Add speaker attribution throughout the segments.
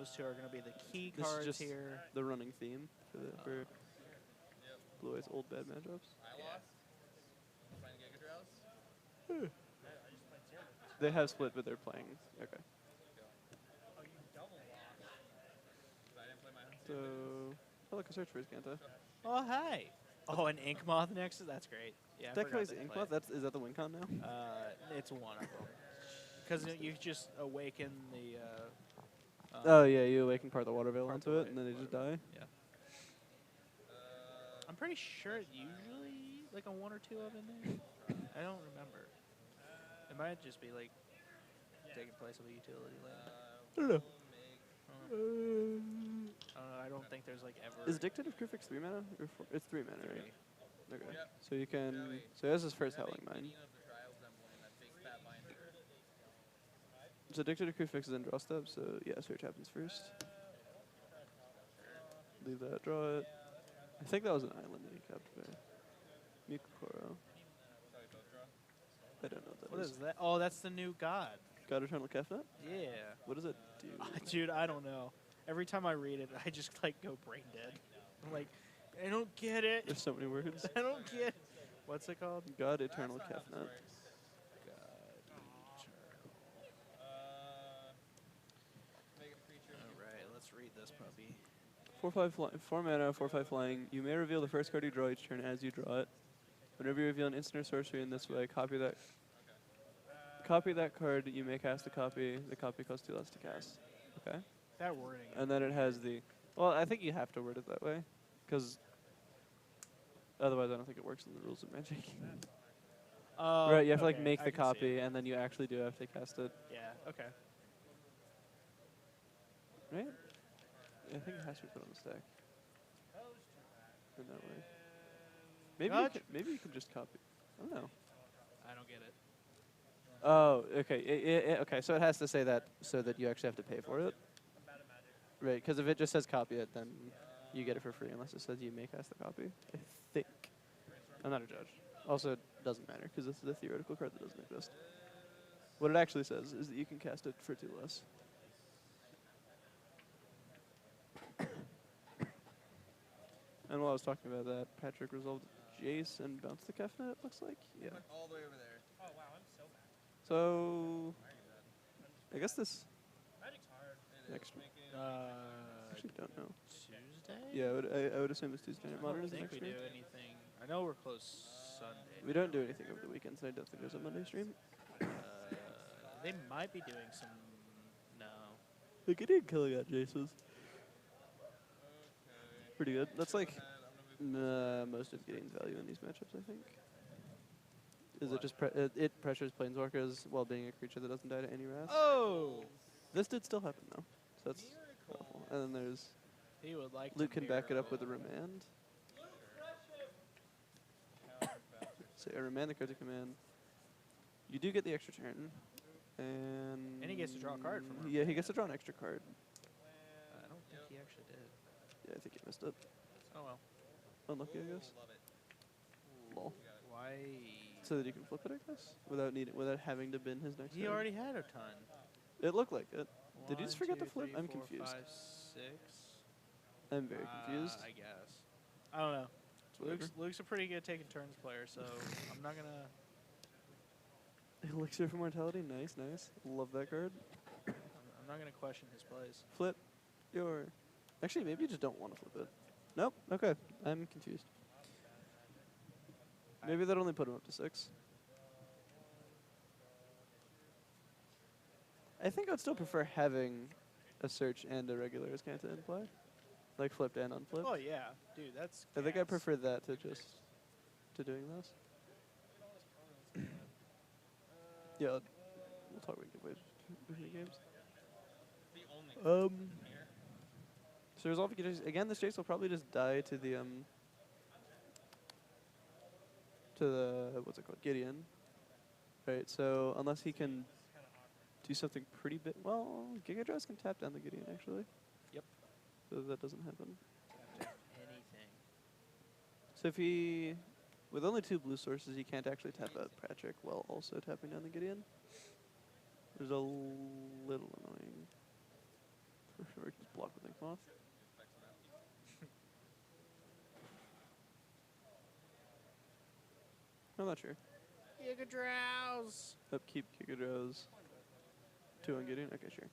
Speaker 1: those two are going to be the key
Speaker 2: This
Speaker 1: cards
Speaker 2: is just
Speaker 1: here.
Speaker 2: the running theme for Blue Eyes' old bad matchups. They have split, but they're playing. Okay. So, oh look, a search for his Ganta.
Speaker 1: Oh, hi. Oh, an Ink Moth next? That's great. Yeah, I
Speaker 2: That
Speaker 1: forgot
Speaker 2: plays
Speaker 1: they
Speaker 2: Ink
Speaker 1: play.
Speaker 2: Moth? Is that the win con now?
Speaker 1: It's one of them. Because you just awaken the...
Speaker 2: Oh yeah, you awaken part of the water veil
Speaker 1: part
Speaker 2: onto
Speaker 1: the
Speaker 2: it, and then they just die.
Speaker 1: Yeah. I'm pretty sure it's usually like a 1 or 2 of in there. I don't remember. It might just be like taking place of a utility land.
Speaker 2: I don't know.
Speaker 1: I don't think there's like ever...
Speaker 2: Is Dictative Crew Fix 3 mana? Or it's 3 mana,
Speaker 1: 3.
Speaker 2: right? Okay. So you can. So that's his first Howling Mine. So Dictative Crew Fix is in draw step, so yeah, search happens first. Leave that, draw it. I think that was an island that he kept there. Mukuro. I don't know what that
Speaker 1: What is that? Oh, that's the new god.
Speaker 2: God Eternal Kefnet?
Speaker 1: Yeah.
Speaker 2: What does it do?
Speaker 1: Dude, I don't know. Every time I read it, I just like go brain dead. I'm like, I don't get it.
Speaker 2: There's so many words.
Speaker 1: I don't get. What's it called?
Speaker 2: God Eternal Kefnet.
Speaker 1: Alright, let's read this puppy.
Speaker 2: 4 mana, 4/5 flying. You may reveal the first card you draw each turn as you draw it. Whenever you reveal an instant or sorcery in this way, copy that card. You may cast a copy. The copy costs 2 less to cast. Okay.
Speaker 1: That wording.
Speaker 2: And then it has the. Well, I think you have to word it that way, because otherwise I don't think it works in the rules of Magic. Right, you have to like make the copy, and then you actually do have to cast it.
Speaker 1: Yeah. Okay.
Speaker 2: Right? I think it has to be put on the stack. In that way. Maybe you can just copy. I don't know.
Speaker 1: I don't get it.
Speaker 2: Oh, okay. Okay, so it has to say that so that you actually have to pay for it. Right, because if it just says copy it, then you get it for free unless it says you may cast the copy. I think. I'm not a judge. Also, it doesn't matter because this is a theoretical card that doesn't exist. What it actually says is that you can cast it for 2 less. And while I was talking about that, Patrick resolved Jace and bounced the Kefnet, it looks like. Yeah.
Speaker 3: All the way over there.
Speaker 4: Oh wow, I'm so bad.
Speaker 2: So, I guess this
Speaker 4: Magic's hard.
Speaker 2: next week.
Speaker 1: Uh,
Speaker 2: Actually, don't know.
Speaker 1: Tuesday?
Speaker 2: Yeah, I would assume it's Tuesday Night
Speaker 1: I don't
Speaker 2: Modern is the
Speaker 1: think
Speaker 2: next
Speaker 1: we
Speaker 2: stream.
Speaker 1: do anything. I know we're closed Sunday.
Speaker 2: We don't do anything over the weekends, and I don't think there's a Monday stream.
Speaker 1: They might be doing some. No.
Speaker 2: The Gideon killing at Jace's pretty good. That's like most of Gideon's value in these matchups, I think. Is it just it pressures planeswalkers while being a creature that doesn't die to any wrath?
Speaker 1: Oh!
Speaker 2: This did still happen though, so that's powerful. And then there's
Speaker 1: He would like
Speaker 2: Luke
Speaker 1: to
Speaker 2: can back it up with a remand. So I remand the card to command. You do get the extra turn, and
Speaker 1: he gets to draw a card from
Speaker 2: Yeah, he gets to draw an extra card.
Speaker 1: I don't think he actually did.
Speaker 2: Yeah, I think he missed it.
Speaker 1: Oh well.
Speaker 2: Unlucky, I guess. Lol.
Speaker 1: Why?
Speaker 2: So that you can flip it, I guess, without having to bin his next.
Speaker 1: He
Speaker 2: turn.
Speaker 1: already had a ton.
Speaker 2: It looked like it. Did you just
Speaker 1: 1,
Speaker 2: forget to
Speaker 1: 2,
Speaker 2: flip?
Speaker 1: 3,
Speaker 2: I'm
Speaker 1: 4,
Speaker 2: confused.
Speaker 1: 5, 6.
Speaker 2: I'm very confused.
Speaker 1: I guess. I don't know.
Speaker 2: Whatever.
Speaker 1: Luke's a pretty good taking turns player, so I'm not gonna.
Speaker 2: Elixir for Mortality, nice, nice. Love that card.
Speaker 1: I'm not gonna question his plays.
Speaker 2: Flip your. Actually, maybe you just don't want to flip it. Nope. Okay, I'm confused. Maybe that only put him up to 6. I think I'd still prefer having a search and a regular Azcanta in play, like flipped and unflipped.
Speaker 1: Oh yeah, dude, that's.
Speaker 2: I think I
Speaker 1: gas.
Speaker 2: prefer that to just to doing this. Yeah, we'll talk when we get play games. So resolve again. This Jace will probably just die to the what's it called, Gideon. Right. So unless he can do something pretty big. Well, Gigadress can tap down the Gideon actually.
Speaker 1: Yep.
Speaker 2: So that doesn't happen.
Speaker 1: Anything.
Speaker 2: So if he, with only 2 blue sources, he can't actually tap out Patrick while also tapping down the Gideon. Which is a little annoying. For or just block with Ink Moth. I'm not sure.
Speaker 1: Giga Drowse.
Speaker 2: Upkeep Gigadrowse. 2 on Gideon? Okay, sure.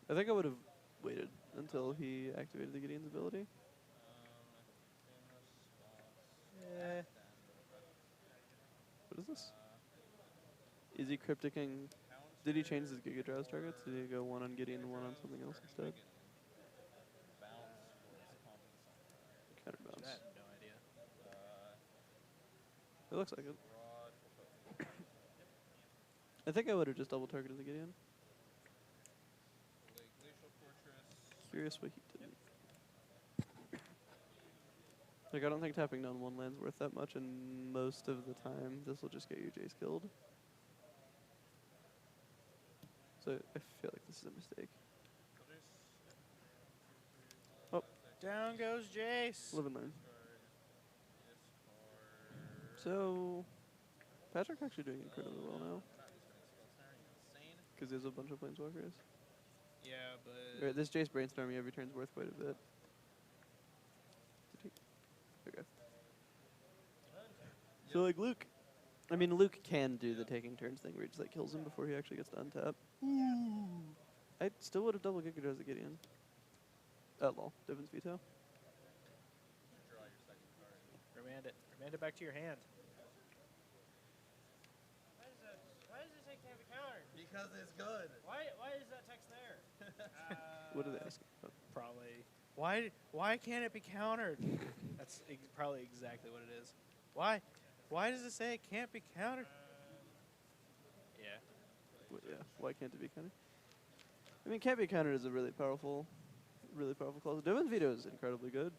Speaker 2: I think I would have waited until he activated the Gideon's ability. What is this? Is he crypticing? Did he change his Gigadrowse targets? Did he go 1 on Gideon and 1 on something else instead? Counterbounce.
Speaker 1: I have no idea.
Speaker 2: It looks like it. I think I would have just double targeted the Gideon. Curious what he did. Like, I don't think tapping down 1 land's worth that much, and most of the time, this will just get your Jace killed. So I feel like this is a mistake. Oh,
Speaker 1: Down goes Jace.
Speaker 2: live and learn. So, Patrick actually doing incredibly well now. Because there's a bunch of planeswalkers.
Speaker 1: Yeah, but
Speaker 2: Right, this Jace brainstorming every turn's worth quite a bit. Did he? Okay. So like Luke, I mean Luke can do the taking turns thing where he just like kills him before he actually gets to untap. I still would have double Gigadrowsed the Gideon. Oh lol, Devin's veto.
Speaker 1: remand it. Remand it back to your hand.
Speaker 4: Why does it say can't be countered?
Speaker 3: Because it's good.
Speaker 4: Why is that text there?
Speaker 2: What are they asking about?
Speaker 1: Probably. Why can't it be countered? That's probably exactly what it is. Why does it say it can't be countered? Yeah.
Speaker 2: Yeah, why can't it be countered? I mean, can't be countered is a really powerful clause. Devin's veto is incredibly good.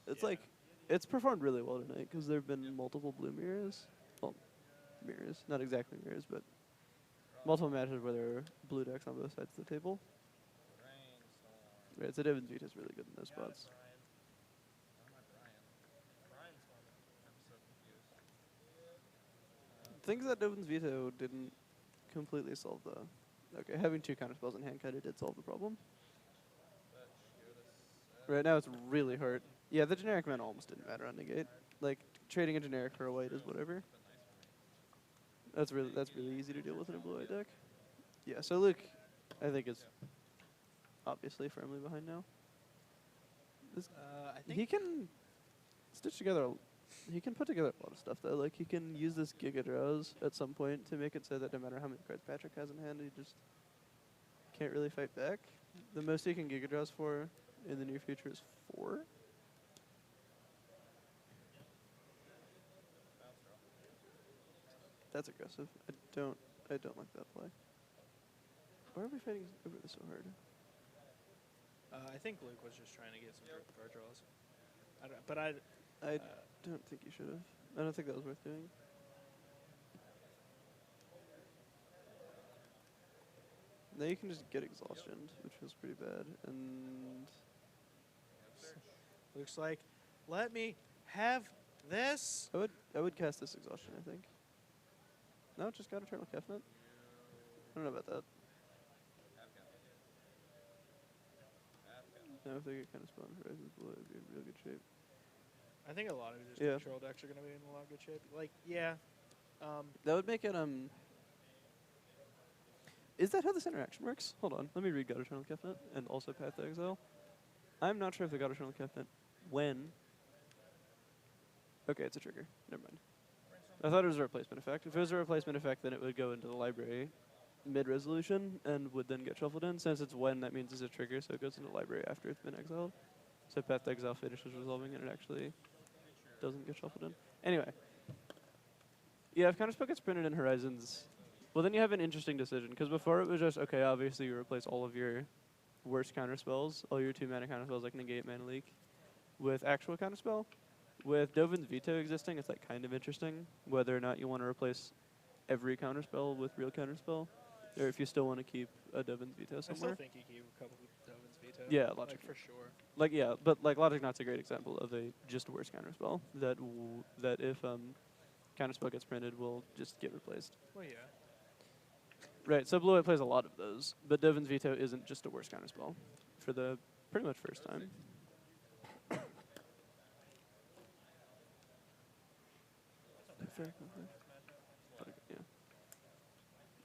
Speaker 2: It's
Speaker 1: Yeah.
Speaker 2: like, it's performed really well tonight because there have been multiple blue mirrors. Well, mirrors, not exactly mirrors, but multiple matches where there are blue decks on both sides of the table. Right, so Devin's veto is really good in those spots. Things that Devin's veto didn't completely solve the. Okay, having 2 counterspells in hand kind of did solve the problem. Right now it's really hard. Yeah, the generic mana almost didn't matter on negate. Like trading a generic for a white is whatever. That's really easy to deal with in a blue-white deck. Yeah, so Luke, I think is obviously firmly behind now. This,
Speaker 1: I think
Speaker 2: he can stitch together. He can put together a lot of stuff though. Like he can use this Gigadrowse at some point to make it so that no matter how many cards Patrick has in hand, he just can't really fight back. The most he can Gigadrowse for in the near future is 4. That's aggressive. I don't like that play. Why are we fighting over this so hard?
Speaker 1: I think Luke was just trying to get some card draws. I
Speaker 2: Don't think you should have. I don't think that was worth doing. Now you can just get exhaustion, which feels pretty bad. And
Speaker 1: Luke's like, let me have this.
Speaker 2: I would cast this exhaustion, I think. No, just got Eternal Kefnet. I don't know about that. No, if they get kind of spawn Horizons Blue, it'd be in real good shape.
Speaker 1: I think a lot of his
Speaker 2: Yeah.
Speaker 1: control decks are going to be in a lot of good shape. Like, yeah.
Speaker 2: That would make it, Is that how this interaction works? Hold on, let me read God Eternal Kefnet and also Path to Exile. I'm not sure if the God Eternal Kefnet when. Okay, it's a trigger. Never mind. I thought it was a replacement effect. If it was a replacement effect, then it would go into the library mid-resolution and would then get shuffled in. Since it's when, that means it's a trigger, so it goes into the library after it's been exiled. So Path to Exile finishes resolving and it actually doesn't get shuffled in. Anyway. Yeah, if Counterspell gets printed in Horizons, well then you have an interesting decision. Because before it was just, okay, obviously you replace all of your worst counterspells, all your 2-mana counterspells like Negate, Mana Leak, with actual counterspell. With Dovin's Veto existing, it's like kind of interesting whether or not you want to replace every counterspell with real counterspell, or if you still want to keep a Dovin's Veto
Speaker 1: I
Speaker 2: somewhere.
Speaker 1: still think you keep a couple of Dovin's veto.
Speaker 2: Yeah, Logic.
Speaker 1: Like, for sure.
Speaker 2: Like yeah, but like Logic Knot's a great example of a just worse counterspell that that if counterspell gets printed will just get replaced.
Speaker 1: Well, yeah.
Speaker 2: Right, so blue-white plays a lot of those, but Dovin's Veto isn't just a worse counterspell for the pretty much first time. Fair,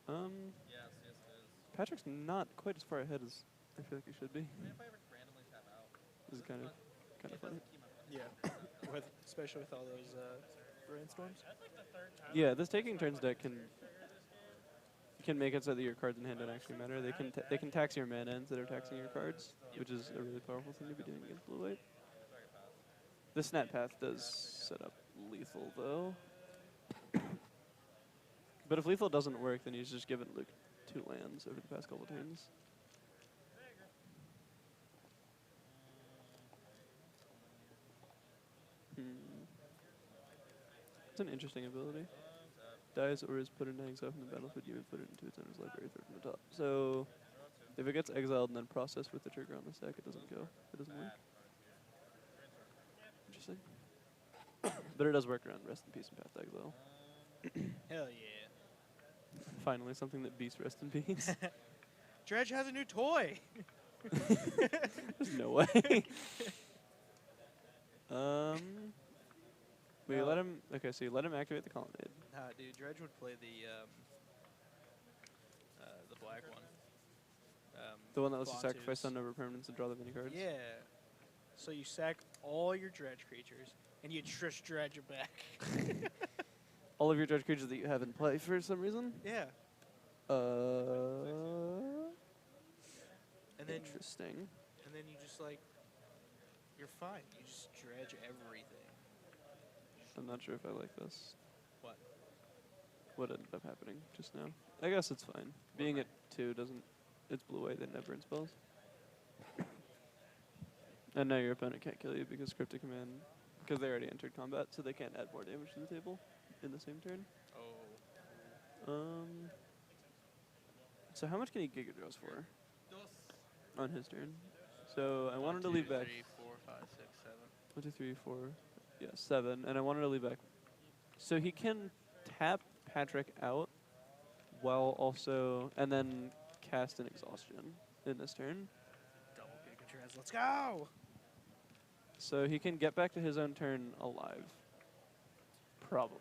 Speaker 2: yeah. Patrick's not quite as far ahead as I feel like he should be. This is kind of funny.
Speaker 1: Yeah. Especially with all those brainstorms.
Speaker 2: Yeah, this taking turns deck can make it so that your cards in hand don't actually matter. They can tax your mana instead of taxing your cards, which is a really powerful thing to be doing against blue white. The snap path does set up lethal though. But if lethal doesn't work, then he's just given Luke 2 lands over the past couple turns. It's an interesting ability. Dies or is put into exile from the battlefield, you may put it into its owner's library, throw it from the top. So, if it gets exiled and then processed with the trigger on the stack, it doesn't go. It doesn't work. Interesting. But it does work around Rest in Peace and Path to Exile.
Speaker 1: Hell yeah.
Speaker 2: Finally, something that beats Rest in Peace.
Speaker 1: Dredge has a new toy.
Speaker 2: There's no way. We let him. Okay, so you let him activate the colonnade.
Speaker 1: Nah, dude, Dredge would play the black one.
Speaker 2: The one that lets you
Speaker 1: Bontus.
Speaker 2: sacrifice on over permanence and draw that many cards.
Speaker 1: Yeah. So you sack all your Dredge creatures, and you just Dredge it back.
Speaker 2: All of your Dredge creatures that you have in play for some reason.
Speaker 1: Yeah. And then
Speaker 2: Interesting.
Speaker 1: And then you just you're fine. You just Dredge everything.
Speaker 2: I'm not sure if I like this.
Speaker 1: What?
Speaker 2: What ended up happening just now? I guess it's fine. Being at 2 doesn't. It's blue white that never spells. And now your opponent can't kill you because Cryptic Command. Because they already entered combat, so they can't add more damage to the table in the same turn.
Speaker 1: Oh.
Speaker 2: So how much can he Giga Draws for? On his turn. So I wanted to leave back
Speaker 1: 3, 4, 5, 6, 7.
Speaker 2: 1, 2, 3, 4. Yeah, 7. And I wanted to leave back. So he can tap Patrick out while also, and then cast an Exhaustion in this turn.
Speaker 1: Double Giga Let's go!
Speaker 2: So he can get back to his own turn alive. Probably.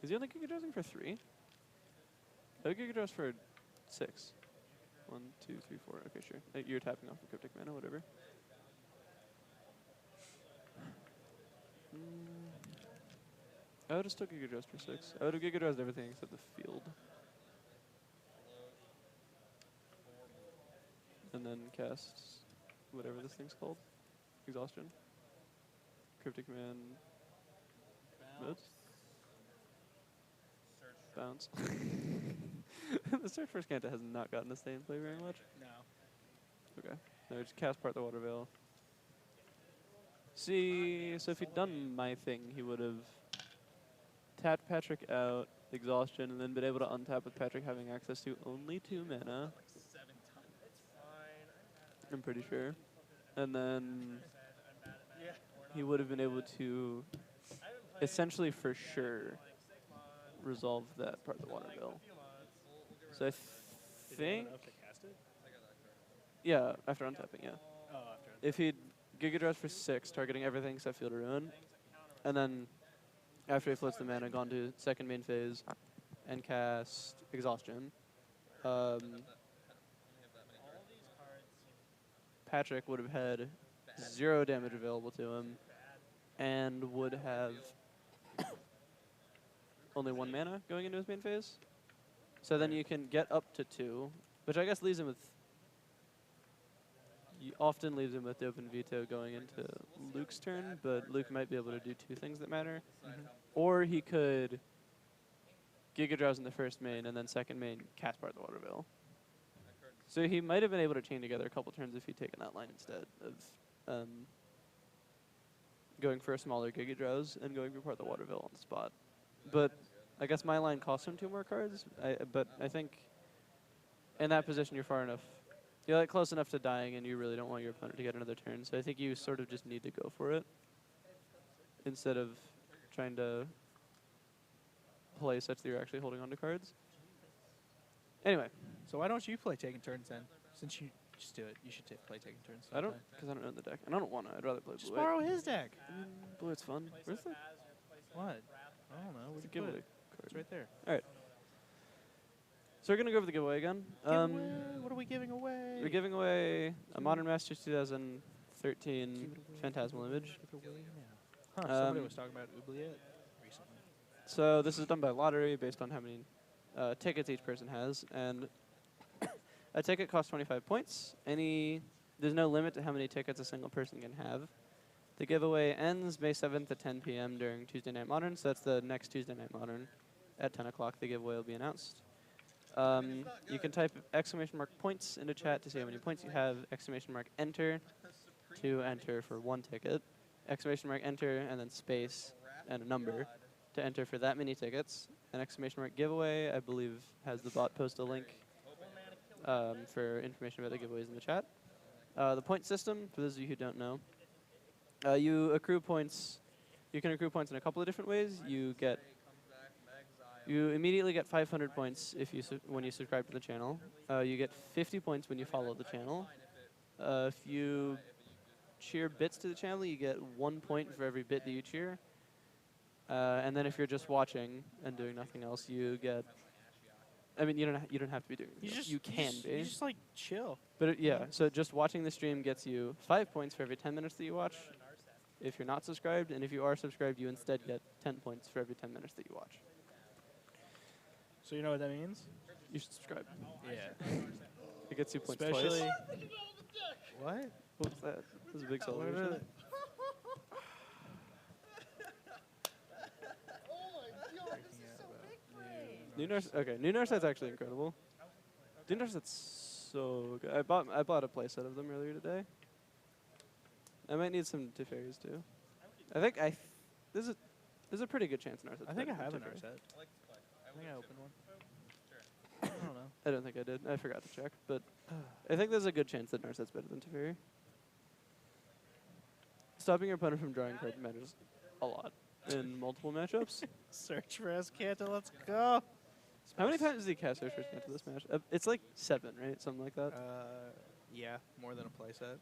Speaker 2: Is he only Giga Drawing for 3? I would Giga Draws for 6. 1, 2, 3, 4. Okay, sure. You're tapping off the Cryptic Mana, whatever. I would have still Giga Draws for 6. I would have Giga Draws everything except the field. And then cast whatever this thing's called. Exhaustion. Cryptic Command. Modes? Bounce. The Search for Scanta has not gotten to stay in play very much.
Speaker 1: No.
Speaker 2: Okay. No, just cast part the Water Veil. See, so if he'd done my thing, he would have tapped Patrick out, Exhaustion, and then been able to untap with Patrick having access to only 2 mana. I'm pretty sure. And then he would have been able to essentially for sure resolve that part of the Water Veil. So I think, yeah, after untapping, yeah.
Speaker 1: Oh, after.
Speaker 2: If he'd Giga Draws for 6, targeting everything except Field of Ruin, and then after he floats the mana, gone to second main phase and cast Exhaustion, Patrick would have had 0 damage available to him and would have only 1 mana going into his main phase. So then you can get up to 2, which I guess leaves him with, often leaves him with Open Veto going into Luke's turn, but Luke might be able to do 2 things that matter. Or he could Giga Draws in the first main and then second main cast part of the Water Veil. So he might have been able to chain together a couple turns if he'd taken that line instead of going for a smaller Giga Draws and going for part of the Water Veil on the spot. But I guess my line costs him 2 more cards, but I think in that position you're far enough. You're close enough to dying and you really don't want your opponent to get another turn, so I think you sort of just need to go for it instead of trying to play such that you're actually holding onto cards. Anyway,
Speaker 1: So why don't you play taking turns then? Since you just do it, you should play taking turns.
Speaker 2: I don't,
Speaker 1: sometime.
Speaker 2: because I don't own the deck, and I don't want to. I'd rather play
Speaker 1: Just
Speaker 2: blue.
Speaker 1: borrow his deck.
Speaker 2: Blue, it's fun. Where's the
Speaker 1: What? I don't know. Where'd
Speaker 2: it's a
Speaker 1: you put
Speaker 2: giveaway
Speaker 1: it?
Speaker 2: card?
Speaker 1: It's right there.
Speaker 2: So we're gonna go over the giveaway again.
Speaker 1: Giveaway. What are we giving away?
Speaker 2: We're giving away a Modern Masters 2013 Phantasmal image.
Speaker 1: Give it away now. Huh, somebody
Speaker 2: Um,
Speaker 1: was talking about Oubliette recently.
Speaker 2: So this is done by lottery based on how many tickets each person has, and a ticket costs 25 points. There's no limit to how many tickets a single person can have. The giveaway ends May 7th at 10 p.m. during Tuesday Night Modern, so that's the next Tuesday Night Modern. At 10 o'clock, the giveaway will be announced. You can type !points into chat to see how many points you have, !enter to enter for one ticket, !enter and then space and a number to enter for that many tickets, and !giveaway, I believe, has the bot post a link for information about the giveaways in the chat. The point system, for those of you who don't know, you accrue points. You can accrue points in a couple of different ways. You immediately get 500 points when you subscribe to the channel. You get 50 points when you follow the channel. If you cheer bits to the channel, you get 1 point for every bit that you cheer. And then if you're just watching and doing nothing else, you get. I mean, you don't have to be doing. You can be.
Speaker 1: You just like chill.
Speaker 2: But yeah, so just watching the stream gets you 5 points for every 10 minutes that you watch. If you're not subscribed, and if you are subscribed, you instead get 10 points for every 10 minutes that you watch.
Speaker 1: So you know what that means?
Speaker 2: You should subscribe.
Speaker 1: Yeah.
Speaker 2: It gets you points
Speaker 1: Especially.
Speaker 2: twice.
Speaker 1: What?
Speaker 2: What's that? This is a big
Speaker 1: What are
Speaker 2: celebration. New Narset's actually incredible. New Narset's so good. I bought a playset of them earlier today. I might need some Teferis too. There's a pretty good chance Narset's
Speaker 1: I think I
Speaker 2: better
Speaker 1: have
Speaker 2: than
Speaker 1: an
Speaker 2: Teferi.
Speaker 1: Narset. I think I opened one. I don't know.
Speaker 2: I don't think I did. I forgot to check, but I think there's a good chance that Narset's better than Teferi. Stopping your opponent from drawing card matters a lot in multiple matchups.
Speaker 1: Search for Escanta, let's go.
Speaker 2: How many times did he cast Search for Escanta this match? It's like 7, right? Something like that.
Speaker 1: Yeah, more than a playset.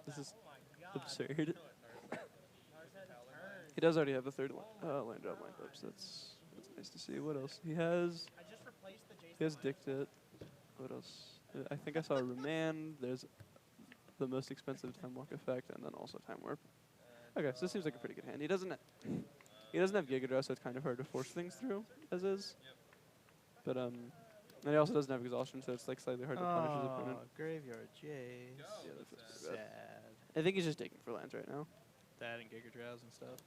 Speaker 2: This is absurd. He does already have the third land drop lined up, so that's nice to see. What else? He has Dictate. What else? I think I saw Remand. There's the most expensive Time Walk effect, and then also Time Warp. Okay, so this seems like a pretty good hand. He doesn't have Giga Draw, so it's kind of hard to force things through, as is. But and he also doesn't have Exhaustion, so it's like slightly hard to punish his opponent.
Speaker 1: Graveyard Jays.
Speaker 2: Yeah, that feels pretty bad.
Speaker 1: Sad.
Speaker 2: I think he's just digging for lands right now.
Speaker 1: That and Giga Draws and stuff.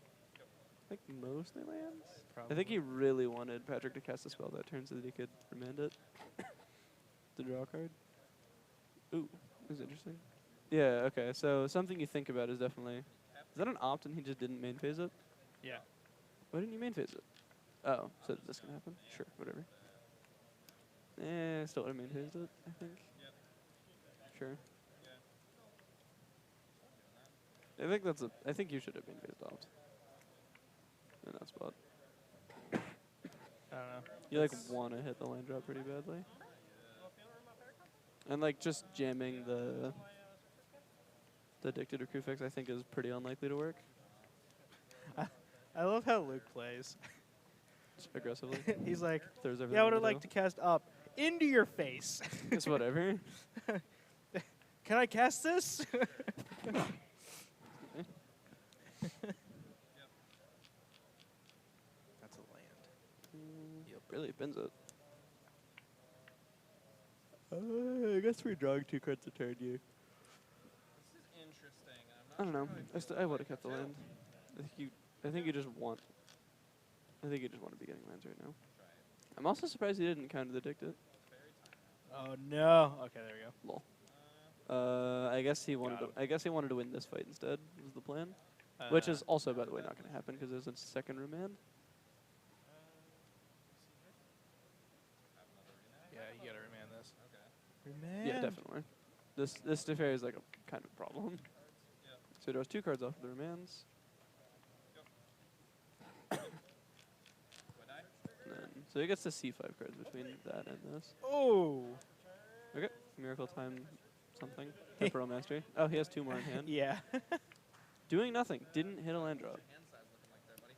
Speaker 2: I think mostly lands.
Speaker 1: Probably.
Speaker 2: I think he really wanted Patrick to cast a spell that turn so that he could remand it. To draw a card. Ooh, that's interesting. Yeah, okay, so something you think about is definitely... Is that an opt and he just didn't main phase it?
Speaker 1: Yeah.
Speaker 2: Why didn't you main phase it? Oh, so this can happen? Sure, whatever. Still would have main phased it, I think. Sure. I think you should have main phased opt. In that spot.
Speaker 1: I don't know.
Speaker 2: You like want to hit the land drop pretty badly. And like just jamming the Dictator Crew fix I think is pretty unlikely to work.
Speaker 1: I love how Luke plays.
Speaker 2: Aggressively.
Speaker 1: He's like,
Speaker 2: Throws everything
Speaker 1: yeah, I would
Speaker 2: on
Speaker 1: have
Speaker 2: the
Speaker 1: liked to
Speaker 2: table.
Speaker 1: cast up into your face.
Speaker 2: It's whatever.
Speaker 1: Can I cast this? That's a land.
Speaker 2: Yep. Really bends it. I guess we're drawing 2 cards a turn here.
Speaker 3: This is interesting.
Speaker 2: I don't know. I would have kept the land. I think you just want. I think you just want to be getting lands right now. I'm also surprised he didn't counter the Dictate.
Speaker 1: Oh no. Okay, there we go.
Speaker 2: Lol. I guess he wanted.
Speaker 1: Got him.
Speaker 2: I guess he wanted to win this fight instead. Was the plan? Which is also, by the way, not going to happen because there's a second remand.
Speaker 1: Yeah, you gotta remand this.
Speaker 3: Okay.
Speaker 1: Remand.
Speaker 2: Yeah, definitely. This Teferi is like a kind of problem. So he draws 2 cards off of the remands. So he gets to C5 cards between that and this.
Speaker 1: Oh.
Speaker 2: Okay. Miracle time something. Temporal Mastery. Oh, he has 2 more in hand.
Speaker 1: Yeah.
Speaker 2: Doing nothing. Didn't hit a land drop.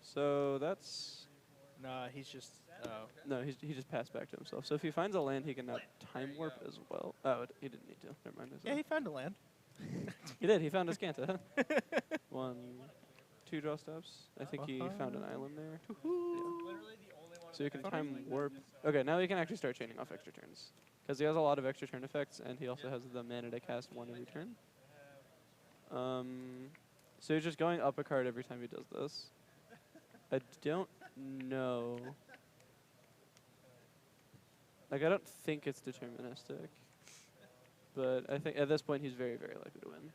Speaker 2: So that's...
Speaker 1: Nah, he's just. Oh.
Speaker 2: No, he just passed back to himself. So if he finds a land, he can now time warp as well. Oh, he didn't need to. Never mind.
Speaker 1: Yeah, he found a land.
Speaker 2: He did. He found a Scanta. 1, 2 draw steps. I think he found an island there. Yeah. So you can time warp. Okay, now he can actually start chaining off extra turns. Because he has a lot of extra turn effects, and he also has the mana to cast 1 every turn. So he's just going up a card every time he does this. I don't know. Like, I don't think it's deterministic. But I think at this point he's very, very likely to win.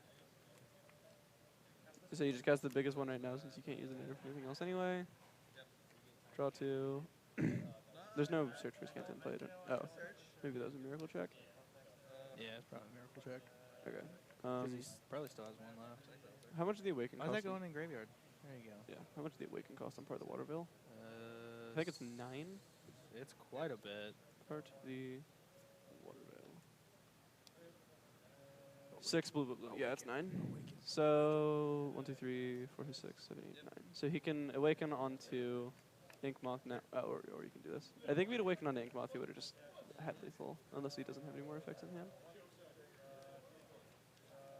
Speaker 2: So you just cast the biggest one right now since you can't use it for anything else anyway. Draw 2. There's no search for Scanta in play. Oh, maybe that was a miracle check.
Speaker 1: Yeah, it's probably a miracle check.
Speaker 2: Okay.
Speaker 1: Because he probably still has 1 left.
Speaker 2: How much did the awaken
Speaker 1: Why
Speaker 2: cost?
Speaker 1: is that going in graveyard? There you go.
Speaker 2: Yeah. How much did the awaken cost on part of the water bill? I think it's 9.
Speaker 1: It's quite a bit.
Speaker 2: Part of the water bill. 6 blue, blue, blue. Yeah, it's 9. So 1, 2, 3, 4, 5, 6, 7, 8, 9. So he can awaken onto Ink Moth now. Or you can do this. I think if he'd awaken onto Ink Moth, he would have just had lethal, unless he doesn't have any more effects in hand.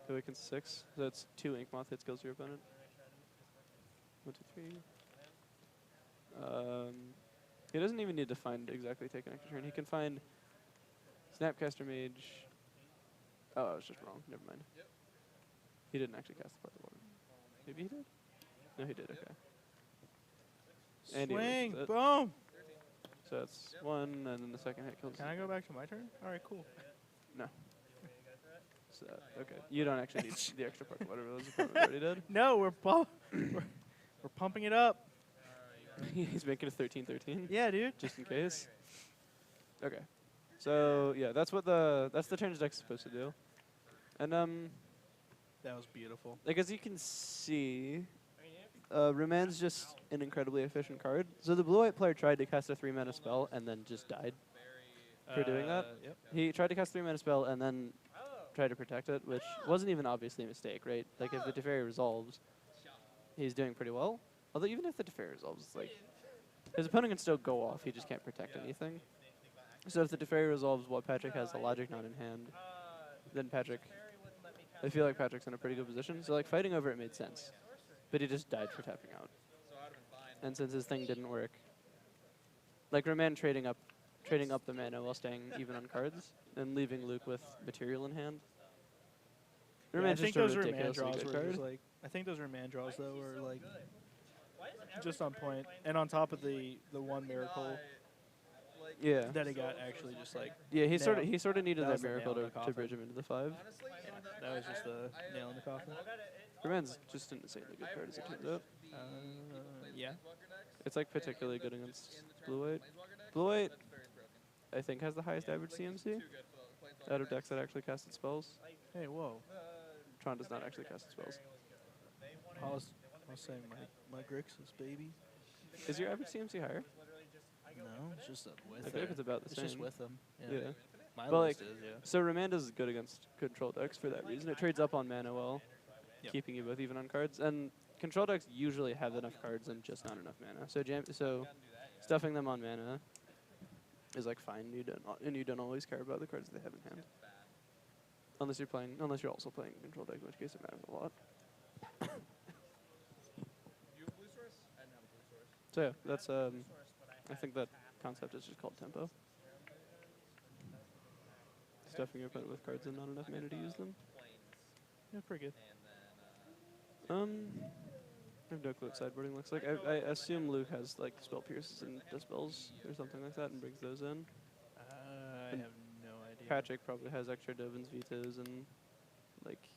Speaker 2: Awakens 6. So that's 2 Ink Moth hits, kills your opponent. 1, 2, 3. He doesn't even need to find exactly take an extra turn. He can find Snapcaster Mage. Oh, I was just wrong. Never mind. He didn't actually cast the part of the water. Maybe he did? No, he did. Okay. And he
Speaker 1: Swing!
Speaker 2: awakens it.
Speaker 1: Boom!
Speaker 2: So that's 1, and then the second hit kills.
Speaker 1: Can I go back to my turn? All right, cool.
Speaker 2: No. So, okay. You don't actually need the extra part of the water bill. You probably already did.
Speaker 1: No, we're pumping it up.
Speaker 2: He's making a 13-13.
Speaker 1: Yeah, dude.
Speaker 2: Just in case. Okay. So yeah, that's the turn deck's supposed to do. And
Speaker 1: That was beautiful.
Speaker 2: like as you can see, Ruman's just an incredibly efficient card. So the blue-white player tried to cast a 3-mana spell and then just died for doing that.
Speaker 1: Yep.
Speaker 2: He tried to cast a 3-mana spell and then tried to protect it, which wasn't even obviously a mistake, right? Like if the Teferi resolves, he's doing pretty well. Although even if the Teferi resolves, like his opponent can still go off. He just can't protect anything. So if the Teferi resolves while Patrick has the Logic Knot in hand, then Patrick, I feel like Patrick's in a pretty good position. So like fighting over it made sense, but he just died for tapping out. And since his thing didn't work, like Roman trading up the mana while staying even on cards and leaving Luke with material in hand.
Speaker 1: Yeah, I
Speaker 2: Roman's
Speaker 1: think
Speaker 2: just a
Speaker 1: those Remand
Speaker 2: ridiculously
Speaker 1: draws
Speaker 2: good
Speaker 1: were
Speaker 2: card.
Speaker 1: just like. I think those Remand draws though were like just on point, and on top of the 1 miracle
Speaker 2: Yeah.
Speaker 1: that he got actually just like
Speaker 2: Yeah, he
Speaker 1: nailed.
Speaker 2: sort of needed
Speaker 1: That
Speaker 2: that
Speaker 1: was the
Speaker 2: miracle
Speaker 1: nail in
Speaker 2: to
Speaker 1: the coffin.
Speaker 2: bridge him into the 5.
Speaker 1: that was just the nail in the coffin.
Speaker 2: Roman's just an insanely good card as it turns out.
Speaker 1: Yeah.
Speaker 2: It's like particularly good against blue-white. Blue-white, I think, has the highest average CMC out of decks that actually casted spells.
Speaker 1: Hey, whoa.
Speaker 2: Tron does not actually cast spells.
Speaker 1: I was saying my Grixis baby.
Speaker 2: Is your average CMC higher?
Speaker 1: No, it's just with
Speaker 2: I feel like it's about the
Speaker 1: It's
Speaker 2: same.
Speaker 1: just with them.
Speaker 2: Yeah.
Speaker 1: My
Speaker 2: But,
Speaker 1: list
Speaker 2: like,
Speaker 1: is, yeah.
Speaker 2: So Ramanda's good against control decks for that reason. It trades up on mana well,
Speaker 1: Yep.
Speaker 2: keeping you both even on cards. And control decks usually have enough cards and just not enough mana. So stuffing them on mana is like fine. And you don't always care about the cards they have in hand. Unless you're also playing control deck, in which case it matters a lot. So yeah, that's I think that concept is just called tempo. Stuffing your opponent with cards and not enough mana to use them.
Speaker 1: Yeah, pretty good.
Speaker 2: I have no clue what sideboarding looks like. I assume Luke has like spell pierces and dispels or something like that and brings those in.
Speaker 1: I
Speaker 2: And
Speaker 1: have no idea.
Speaker 2: Patrick probably has extra Dovin's Vetoes and like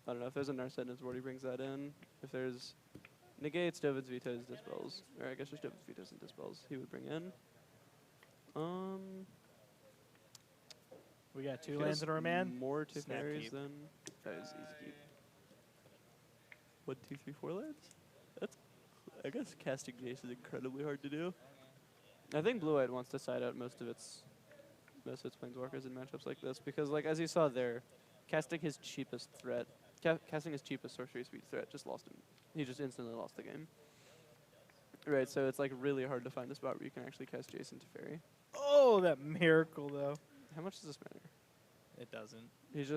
Speaker 2: I don't know if there's a Narsavage where he brings that in. If there's negates, Dovin's Vetoes, dispels, or I guess just Dovin's Vetoes and dispels he would bring in.
Speaker 1: We got 2
Speaker 2: He
Speaker 1: lands
Speaker 2: has
Speaker 1: in a Remand.
Speaker 2: More
Speaker 1: Snap
Speaker 2: Teferis
Speaker 1: keep.
Speaker 2: than that is easy keep. 1, 2, 3, 4 lands. That's I guess casting Jace is incredibly hard to do. I think Blue-White wants to side out most of its planeswalkers in matchups like this because, like, as you saw there, casting his cheapest threat, casting his cheapest sorcery speed threat just lost him. He just instantly lost the game. Right, so it's like really hard to find a spot where you can actually cast Jason Teferi.
Speaker 1: Oh, that miracle though.
Speaker 2: How much does this matter?
Speaker 1: It doesn't.
Speaker 2: It's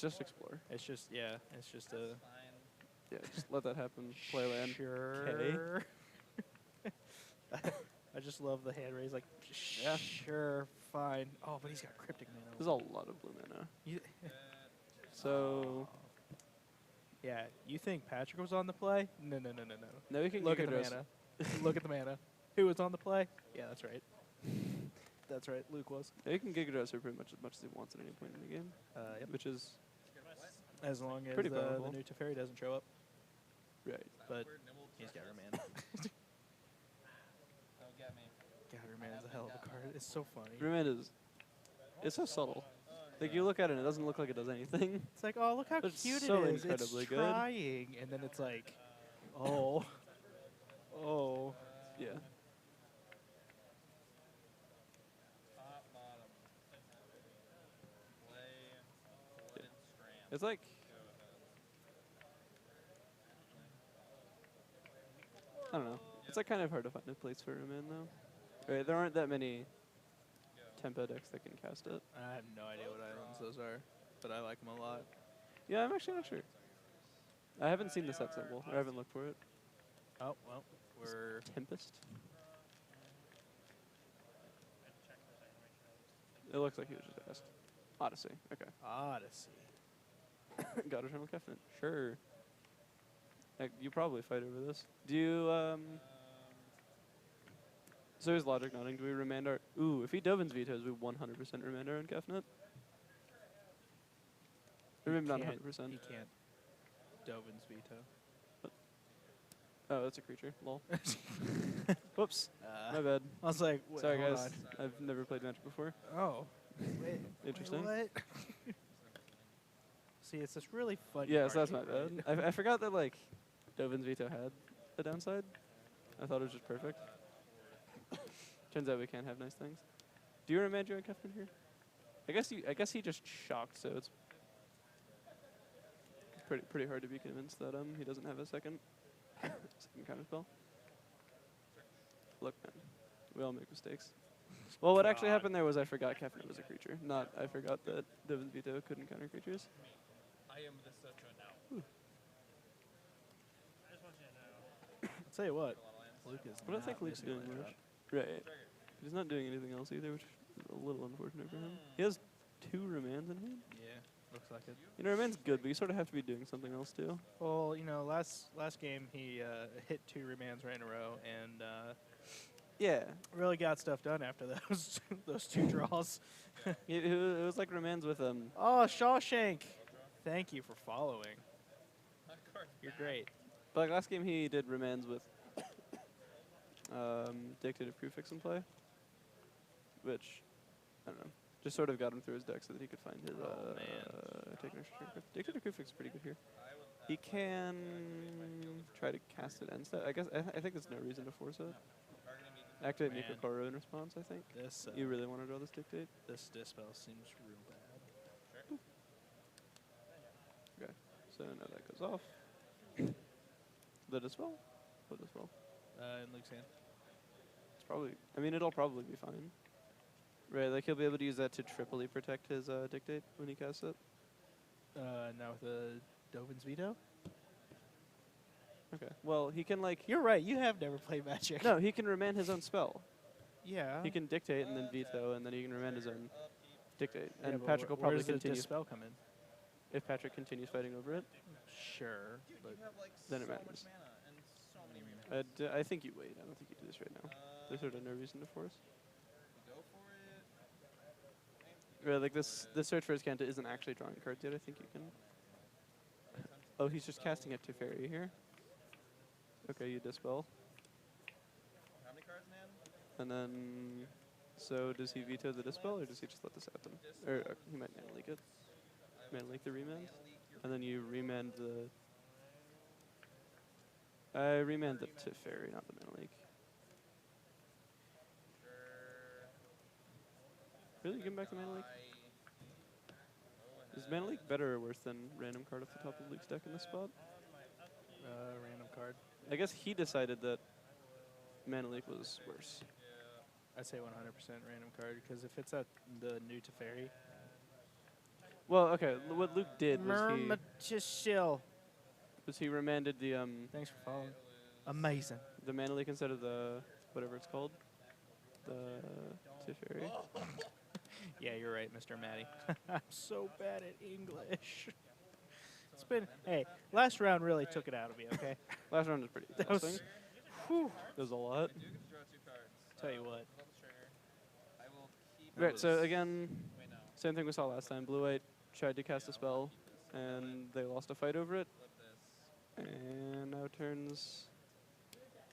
Speaker 2: just explore.
Speaker 1: It's just It's just a.
Speaker 2: Yeah, just let that happen. Play land.
Speaker 1: Sure. I just love the hand raise. Like,
Speaker 2: Yeah.
Speaker 1: sure, fine. Oh, but he's got cryptic mana.
Speaker 2: There's a lot of blue mana.
Speaker 1: You-
Speaker 2: So
Speaker 1: yeah, you think Patrick was on the play? No.
Speaker 2: now we can
Speaker 1: Look at
Speaker 2: Giga
Speaker 1: the
Speaker 2: Dress.
Speaker 1: mana. Look at the mana. Who was on the play? Yeah, that's right. That's right. Luke was.
Speaker 2: Now you can Giga Dress her pretty much as he wants at any point in the game,
Speaker 1: Yep.
Speaker 2: which is
Speaker 1: As long as
Speaker 2: Pretty
Speaker 1: the
Speaker 2: powerful.
Speaker 1: new Teferi doesn't show up,
Speaker 2: right.
Speaker 1: but he's got her mana.
Speaker 3: Oh, get me.
Speaker 1: God, her mana is a hell of a card. It's so funny.
Speaker 2: Remand is it's so subtle. Like you look at it, and it doesn't look like it does anything.
Speaker 1: It's like, oh, look how
Speaker 2: It's
Speaker 1: cute
Speaker 2: so
Speaker 1: it is.
Speaker 2: incredibly
Speaker 1: It's
Speaker 2: good.
Speaker 1: trying, and then it's like, oh, oh.
Speaker 2: Yeah.
Speaker 3: Top, bottom. Play, Blooded Strand.
Speaker 2: It's like I don't know. It's like kind of hard to find a place for Remand though. Right, there aren't that many tempo decks that can cast it.
Speaker 1: I have no idea what islands those are, but I like them a lot.
Speaker 2: Yeah, I'm actually not sure. I haven't seen the set symbol. I haven't looked for it.
Speaker 1: Oh, well, we're...
Speaker 2: Tempest. It looks like he was just asked. Odyssey. Okay.
Speaker 1: Odyssey.
Speaker 2: God Eternal Covenant. Sure. Like, you probably fight over this. Do you, So here's logic nodding. Do we remand our... Ooh, if he Dovin's vetoes, we 100% remand our Unkefnet? Or maybe not 100%.
Speaker 1: He can't. Dovin's veto.
Speaker 2: Oh, that's a creature. Lol. Whoops. My
Speaker 1: I
Speaker 2: bad.
Speaker 1: was like, wait,
Speaker 2: Sorry,
Speaker 1: hold
Speaker 2: guys. I've never played Magic before.
Speaker 1: on. Oh. Wait,
Speaker 2: Interesting.
Speaker 1: Wait, what? See, it's this really funny.
Speaker 2: Yeah, so that's
Speaker 1: card
Speaker 2: my
Speaker 1: game,
Speaker 2: bad.
Speaker 1: right?
Speaker 2: I forgot that, like, Dovin's veto had a downside. I thought it was just perfect. Turns out we can't have nice things. Do you remand your Unkefnet here? I guess he just shocked, so it's pretty hard to be convinced that he doesn't have a second counter spell. Look, man, we all make mistakes. Well, what actually
Speaker 1: God.
Speaker 2: happened there was I forgot Kefnet was a creature, not I forgot that Dovin's veto couldn't counter creatures.
Speaker 3: I am the Socho now.
Speaker 4: I just want you to know.
Speaker 1: I'll tell you what. Luke is
Speaker 2: I don't
Speaker 1: not
Speaker 2: think Luke's
Speaker 1: missing
Speaker 2: doing
Speaker 1: a
Speaker 2: much.
Speaker 1: drop.
Speaker 2: Right. He's not doing anything else either, which is a little unfortunate for him. He has 2 remands in hand.
Speaker 1: Yeah, looks like it.
Speaker 2: You know, remand's good, but you sort of have to be doing something else too.
Speaker 1: Well, you know, last game he hit 2 remands right in a row and
Speaker 2: Yeah.
Speaker 1: really got stuff done after those those 2 draws.
Speaker 2: It was like remands with
Speaker 1: Oh, Shawshank! Thank you for following. You're great.
Speaker 2: But like last game he did remands with Dictative Crew Fix and Play, which I don't know, just sort of got him through his deck so that he could find his
Speaker 1: Oh, man.
Speaker 2: take an extra turn. Dictative Crew Fix is pretty good here. He can try to cast it instead. I guess I think there's no reason to force it. Activate
Speaker 1: Man.
Speaker 2: Nikokoro in response. I think
Speaker 1: This
Speaker 2: you really want to draw this Dictate.
Speaker 1: this dispel seems real bad.
Speaker 2: Okay, so now that goes off. The dispel. What dispel?
Speaker 1: In Luke's hand.
Speaker 2: It's probably. I mean, it'll probably be fine. Right, like he'll be able to use that to triply protect his Dictate when he casts it.
Speaker 1: Now with the Dovin's veto.
Speaker 2: Okay. Well, he can like.
Speaker 1: You're right. You have never played Magic.
Speaker 2: No, he can remand his own spell.
Speaker 1: Yeah.
Speaker 2: He can Dictate and then veto, and then he can remand his own Dictate.
Speaker 1: Yeah,
Speaker 2: And
Speaker 1: but
Speaker 2: Patrick will
Speaker 1: where
Speaker 2: probably
Speaker 1: does the
Speaker 2: continue.
Speaker 1: dispel come in?
Speaker 2: If Patrick continues fighting over it,
Speaker 1: Sure, but
Speaker 2: then it
Speaker 3: so
Speaker 2: matters.
Speaker 3: much mana and so many remands.
Speaker 2: I think you wait. I don't think you do this right now. There's sort of no reason to force.
Speaker 3: Go for it.
Speaker 2: Right, like this search for his Kanta isn't actually drawing cards yet. I think you can. Oh, he's just casting it to Fairy here. Okay, you dispel.
Speaker 3: How many cards in hand?
Speaker 2: And then, so does he veto the dispel, or does he just let this happen? Or he might mana leak it. Mana leak the remand, and then you remand the. I remand the Teferi, not the mana leak. Really? You give him back to Mana Leak? Is Mana Leak better or worse than random card off the top of Luke's deck in this spot?
Speaker 1: Random card.
Speaker 2: I guess he decided that Mana Leak was worse.
Speaker 1: I'd say 100% random card because if it's at the new Teferi,
Speaker 2: Well, okay. What Luke did was he remanded the
Speaker 1: Thanks for following. Amazing.
Speaker 2: the Mana Leak instead of the whatever it's called, the Teferi.
Speaker 1: Yeah, you're right, Mr. Matty. I'm so bad at English. It's been last round really took it out of me. Okay.
Speaker 2: Last round is pretty
Speaker 1: That was,
Speaker 2: exhausting.
Speaker 1: whew.
Speaker 2: There's a lot.
Speaker 3: You do get to draw 2 cards.
Speaker 1: Tell you what.
Speaker 3: Double trigger. I will keep.
Speaker 2: Right. So
Speaker 3: those-
Speaker 2: again,
Speaker 3: Wait, no.
Speaker 2: same thing we saw last time. Blue White tried to cast a spell, and they lost a fight over it.
Speaker 3: Flip this.
Speaker 2: And now turns.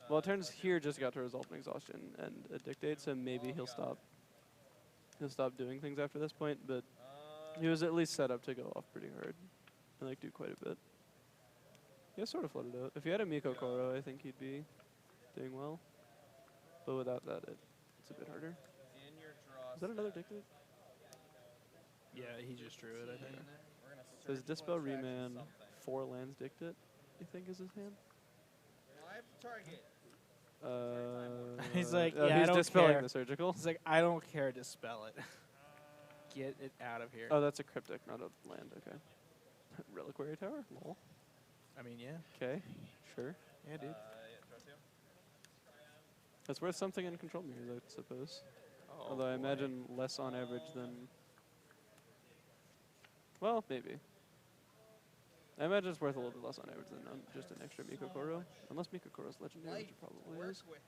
Speaker 2: Well, turns here just got to resolve an exhaustion and a dictate, so maybe he'll stop. He'll stop doing things after this point, but he was at least set up to go off pretty hard and like do quite a bit. Yeah, sort of flooded out. If he had a Miko Koro, I think he'd be doing well. But without that, it's a bit harder.
Speaker 3: In your draw.
Speaker 2: Is that another dictate?
Speaker 1: Yeah, he just drew it. I think.
Speaker 3: We're gonna
Speaker 2: Does
Speaker 3: search
Speaker 2: Dispel
Speaker 3: one track for
Speaker 2: Remand
Speaker 3: something.
Speaker 2: 4 lands dictate? You think is his hand?
Speaker 3: Live target.
Speaker 1: He's like,
Speaker 2: oh,
Speaker 1: yeah, I
Speaker 2: he's
Speaker 1: don't
Speaker 2: dispelling
Speaker 1: care.
Speaker 2: the surgical.
Speaker 1: It's like I don't care. Dispel it. Get it out of here.
Speaker 2: Oh, that's a cryptic, not a land. Okay. Reliquary Tower. Lol.
Speaker 1: I mean, yeah.
Speaker 2: Okay. Sure.
Speaker 1: Yeah, dude.
Speaker 3: Yeah, draw 2.
Speaker 2: That's worth something in control mirrors, I suppose.
Speaker 1: Oh,
Speaker 2: Although I
Speaker 1: boy.
Speaker 2: imagine less on average than. Well, maybe. I imagine it's worth a little bit less on average than just an extra Miko Koro. Unless Miko Koro's legendary, which it probably
Speaker 3: Work
Speaker 2: is.
Speaker 3: with.